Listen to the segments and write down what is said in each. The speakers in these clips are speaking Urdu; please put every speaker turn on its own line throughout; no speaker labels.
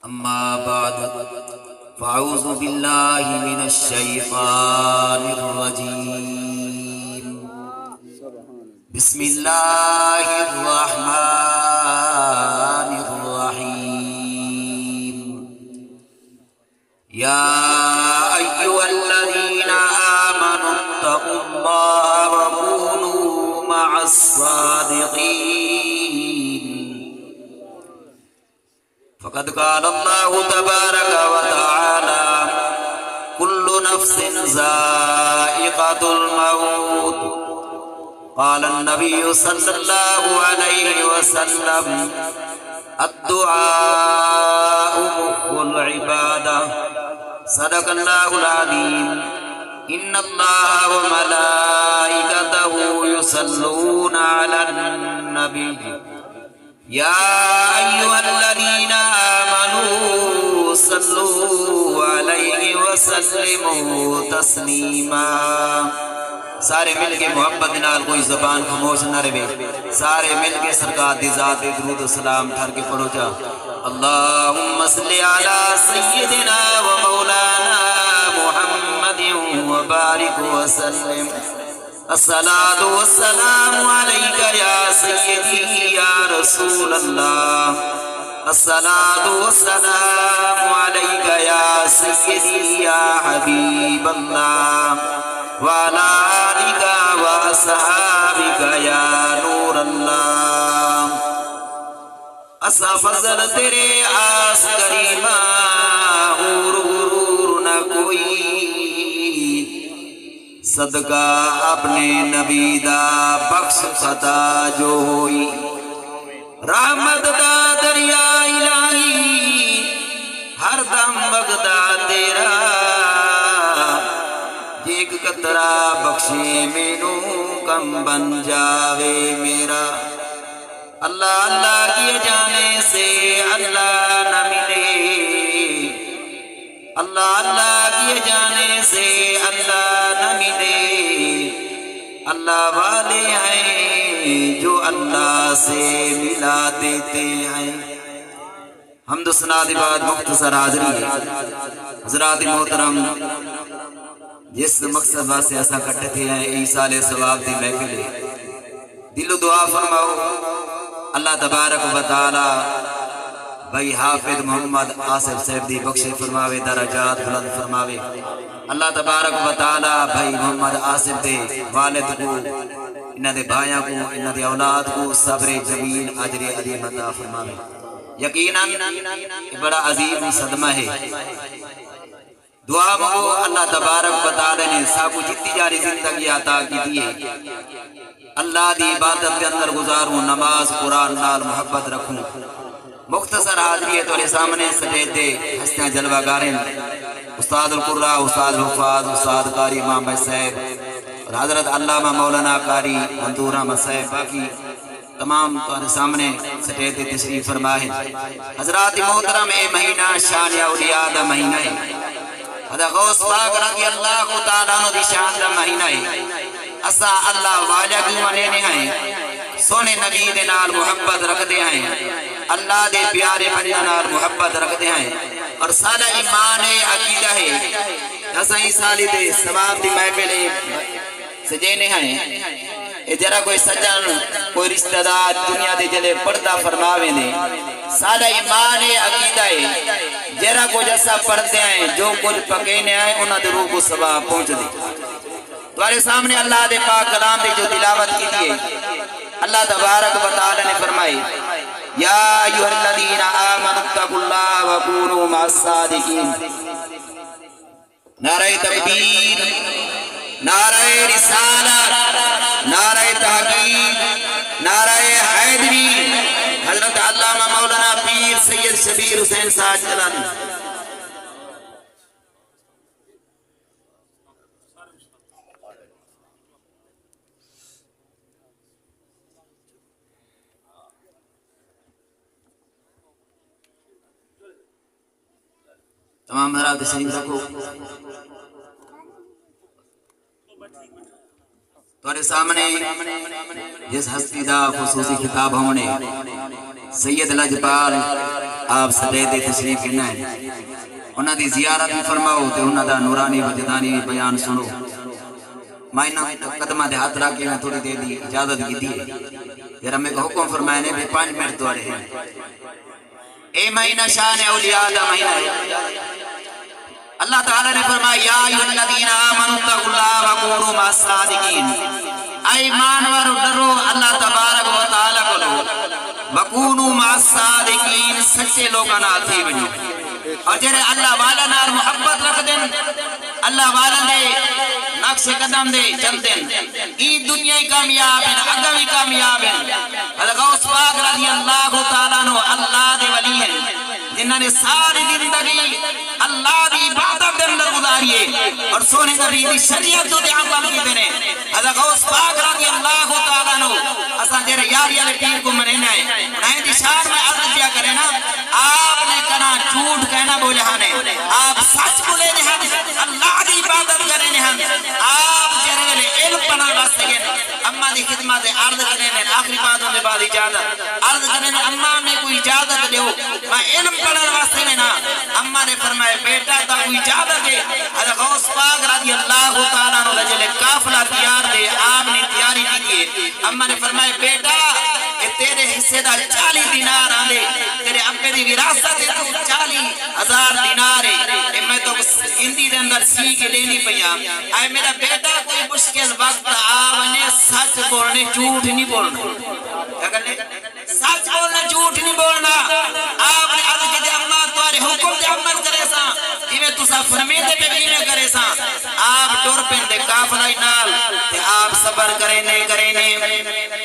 أما بعد فأعوذ بالله من الشيطان الرجيم بسم الله الرحمن الرحيم يا أيها الذين آمنوا اتقوا الله وكونوا مع الصادقين فقد قال الله تبارك وتعالى كل نفس ذائقة الموت قال النبي صلى الله عليه وسلم الدعاء مخ العبادة صدق الله العظيم إن الله وملائكته يصلون على النبي يا أيها الذين آمنوا صلوا عليه وسلموا تسلیما. سارے مل کے محبت نال کوئی زبان خاموش نہ رہے، سارے مل کے سرکار دی ذات درود و سلام ٹھر کے پڑھو جا. اللہم صلی علی سیدنا و مولانا محمد وبارک وسلم. الصلاة والسلام عليك يا سيدي يا رسول الله. الصلاة والسلام عليك يا سيدي يا حبيب الله وعلى آلك وأصحابك يا نور الله. اسا فضل تیرے آس کریمہ غرور نہ کوئی، صدقہ اپنے نبی دا بخش خطا جو ہوئی. رحمت دا دریا الہی ہر دم بغدا تیرا، ایک قطرہ بخشے مینوں کم بن جاوے میرا. اللہ اللہ کیے جانے سے اللہ نہ ملے، اللہ اللہ کیے جانے سے اللہ نہ ملے. اللہ والے ہیں جو اللہ سے ملا دیتے ہیں. حمد و ثنا کے بعد مختصر حاضری ہے. حضرات محترم، جس مقصد واسطے ایسا کٹے تھے ہیں ایصال ثواب دی محفل ہے. دل و دعا فرماؤ اللہ تبارک و تعالی بھائی حافظ محمد آصف صاحب دی بخش فرماوے، درجات بلند فرماوے. اللہ تبارک و تعالی بھائی محمد آصف دے والد کو، انہاں دے بھائیاں کو، انہاں دے اولاد کو صبر جمیل اجر عظیم عطا فرماوے. یقیناً بڑا عظیم صدمہ ہے. دعا مانگو اللہ تبارک و تعالی نے سب جتنی جاری زندگی عطا کی ہے، اللہ دی عبادت کے اندر گزاروں، نماز قرآن نال محبت رکھوں. مختصر حاضری ہے تمہارے سامنے سٹیج دے ہستیاں جلوہ گاریں استاد القرآن، استاد حفاظ، استاد قاری امام بھائی صاحب اور حضرت علامہ مولانا قاری منظور احمد صاحب، باقی تمام تمہارے سامنے سٹیج دے تشریف فرما ہے. حضرات محترم، اے مہینہ شان اولیاء دا مہینہ ہے. حضرت غوث پاک رضی اللہ تعالیٰ عنہ دی شان دا مہینہ ہے. اسا اللہ واجہ کی منینے ہیں، سونے نبی دے نال محبت رکھ دے ہیں، اللہ دے پیارے بندے نال محبت رکھ دے ہیں. اور سارا ایمان عقیدہ ہے اسا ہی سالی دے ثواب دی محفل سجینے ہیں. اے جرا کوئی سجن کوئی رشتہ دار دنیا دے جلے پردہ فرماوے دے. سارا ایمان عقیدہ ہے جرا کو جیسا پڑھتے ہیں جو کچھ پکینے آئے انہاں دے روح کو ثواب پہنچ دے. تمہارے سامنے اللہ دے پاک کلام دے جو تلاوت کی دیئے، اللہ تبارک و تعالی نے فرمائی یا ایھا الذین آمنوا اتقوا اللہ وکونوا مع الصادقین. نعرہ تکبیر، نعرہ رسالت، نعرہ تحقیق، نعرہ حیدری. حضرت علامہ مولانا پیر سید شبیر حسین صاحب جلال. تمام حضرات تشریف رکھو. تھوڑے سامنے جس ہستی دا خصوصی خطاب ہونے سید لجپال آپ سدید تشریف لینا ہے انہاں دی زیارت بھی فرماؤ تے انہاں دا نورانی وجدانی بیان سنو میں انہاں قدمہ دے ہاتھ رکھ کے میں تھوڑی دیر دی اجازت کی دی یار ہمیں کو حکم فرمائے نے بھی 5 منٹ دوارے ہیں اے مہینہ شان اولیاء دا مہینہ ہے اللہ تعالیٰ نے فرمایا یا ایھا الذین آمنوا اتقوا اللہ وکونوا مع الصادقین اے ایمانوار ڈرو اللہ تبارک و تعالی کو وکونوا مع الصادقین سچے لوگاں نال تھی بنو اور جڑے اللہ والا نال محبت رکھ دین اللہ والا دے نقش قدم دے چل دین ای دنیا کامیاب ہیں اگے بھی کامیاب ہیں غوث پاک رضی اللہ تعالیٰ عنہ اللہ دے ولی ہیں جنہوں نے ساری زندگی اللہ دی عبادت دے اندر گزاری ہے اور سونے نبی دی شریعت دے عمل کیتے نے حضرت غوث پاک رضی اللہ تعالیٰ عنہ اساں جڑے یاری والے پیر کو منینا ہے انہیں دی شان میں عرض کیا کرے نا آپ نے کنا جھوٹ کہنا بولے ہنے آپ سچ بولے ہیں اللہ دی عبادت کرے ہیں آپ جڑے ویلے علم پڑھن واسطے گئے اما دی خدمت عرض کرنے نے آخری باتوں دے بعد اجازت عرض کرنے نے اما میں کوئی اجازت دیو میں علم پڑھن واسطے میں نا اما نے فرمایا بیٹا تا کوئی اجازت دے حضرت غوث پاک رضی اللہ تعالیٰ عنہ جلے قافلہ تیار دے آپ نے تیاری کی ہے اما نے فرمایا بیٹا تیرے حصے دا 40 دینار آندے تیرے ابے دی وراثت ہے تو 40,000 دینار ہے میں تو ہندی دے اندر سی کے لینی پیا اے میرا بیٹا کوئی مشکل وقت آونے سچ بولنے جھوٹ نہیں بولنا کیا کرنے سچ بولنا جھوٹ نہیں بولنا آپ نے عرض کی اماں تمہارے حکم دے عمل کرے سا کہ میں تسا فرمیندے پہ بھی نہ کرے سا آپ ٹور پہن دے قافلہ نال تے آپ صبر کریں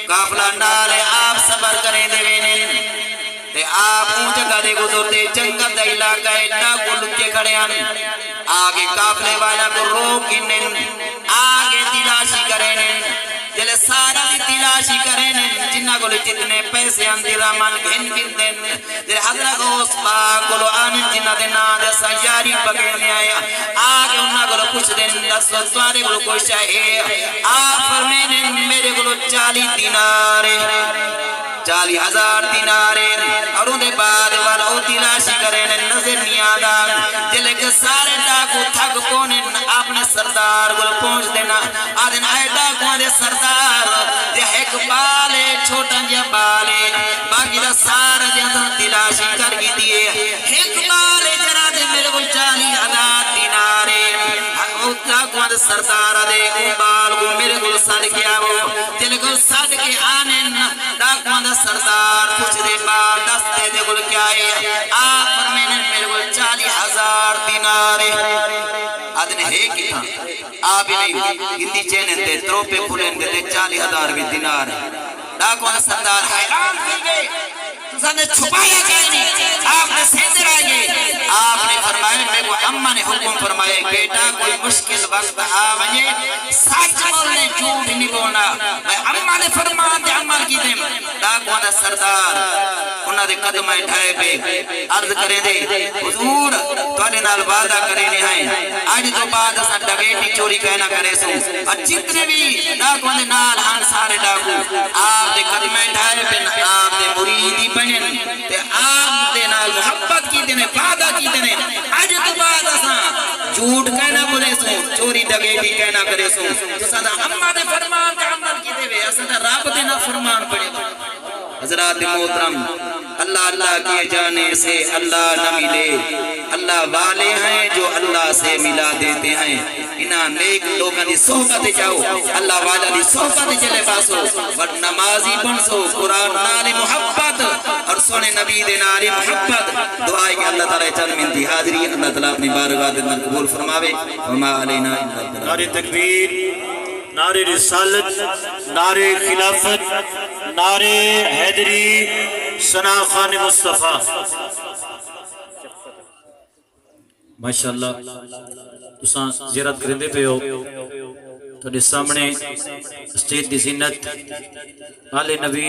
قافلہ نال آپ صبر کریں دے وینے تے آپ اون جگہ دے گزرتے جنگل دا علاقہ ایڈا کو لکے کھڑے ہیں آگے قافلے والا کو روکنن آگے تلاشی کریں جلے سارا دی تلاشی کریں جنہ کو جتنے پیسے اندی رامان گھن دیں جلے حضرت غوث پاک کو آنن جنہ دے نام دے سیاری پکڑنے آیا آگے انہاں کو کچھ دن دسو سوارے کو کوئی شاہے آپ فرمینے میرے کو 40 دینار 40,000 دینار اور ان دے بعد والا تلاشی کریں نظر نہیں آدھا جلے کے سارے ڈاکو تھک کونے اپنے سردار کو پہنچ دینا آدھن آئے ڈاکو دے سردار دے ایک بالے چھوٹا جا بالے باقی دا سارا جہاں تلاشی کر گی دیئے ایک بالے جرا دے میرے کو 40,000 دینار ڈاکو دے سردار دے اون بال کو میرے کو سڑ گیا وہ جلے کو سڑ کے آنے ڈاکو دے سردار کچھ دے بعد دستے دے گل کیا ہے آپ فرمینے میرے کو 40,000 دینار آدھنے ہے کی تھا آپ ہی نہیں گندی چینے دے تروپے کھلیں دے 40,000 بھی دینار ڈاکو دے سردار حیران کی گئے تُسا نے چھپایا جائے نہیں آپ نے سیندر آئے آپ نے فرمایا میں کو اممہ نے حکم فرمایا بیٹا کوئی مشکل وقت آوئے سچ بولنے جھوٹ نہیں بولنا میں اممہ نے فرمایا دے عمل کی دے ڈاکو دا سردار انہاں دے قدمہ اٹھائے پہ عرض کرے دے حضور توڑے نال وعدہ کرے نہیں آئے آج تو بعد اسا ڈگیٹی چوری کہنا کرے سو اور جتنے بھی ڈاکو دے نال ہن سارے ڈاکو آپ دے قدمہ اٹھائے پہ آپ دے مریدی بنن تے آپ دے نال محبت کی دینے وعدہ کی دینے آج تو بعد اسا جھوٹ کہنا بولے سو چوری ڈگیٹی کہنا کرے سو تو سدا اممہ دے فرمان دے عمل کی دے اسا دا رب دے نا فرمان پڑے حضرات محترم اللہ اللہ کیے جانے سے اللہ نہ ملے اللہ والے ہیں جو اللہ سے ملا دیتے ہیں انہاں نیک لوگاں دی صحبت جاؤ اللہ والا دی صحبت چلے پاسو ور نمازی بن سو قرآن نال محبت اور سونے نبی دے نال محبت دعائے کہ اللہ تعالی چند من دی حاضری اللہ تعالی اپنی بارگاہ دے اندر قبول فرماوے وما علینا الا البلاغ
نعرہ تکبیر نعرہ رسالت نعرہ خلافت نعرہ حیدری ثنا خان مصطفیٰ ماشاءاللہ تساں زیارت کرندے پہ ہو تو سامنے اسٹیج دی زینت آل نبی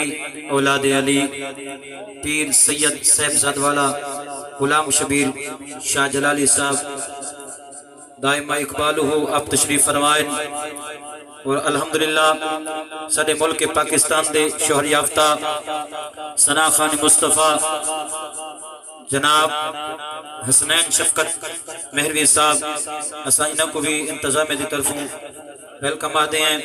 اولاد علی پیر سید صاحب زاد والا غلام شبیر شاہ جلالی صاحب دائمہ اقبالہ آپ تشریف فرمائیں اور الحمدللہ سارے ملک پاکستان دے شوہر یافتہ ثنا خان مصطفیٰ جناب حسنین شفقت مہروی صاحب اسا انہوں کو بھی انتظامیہ دی طرفوں ویلکم آتے ہیں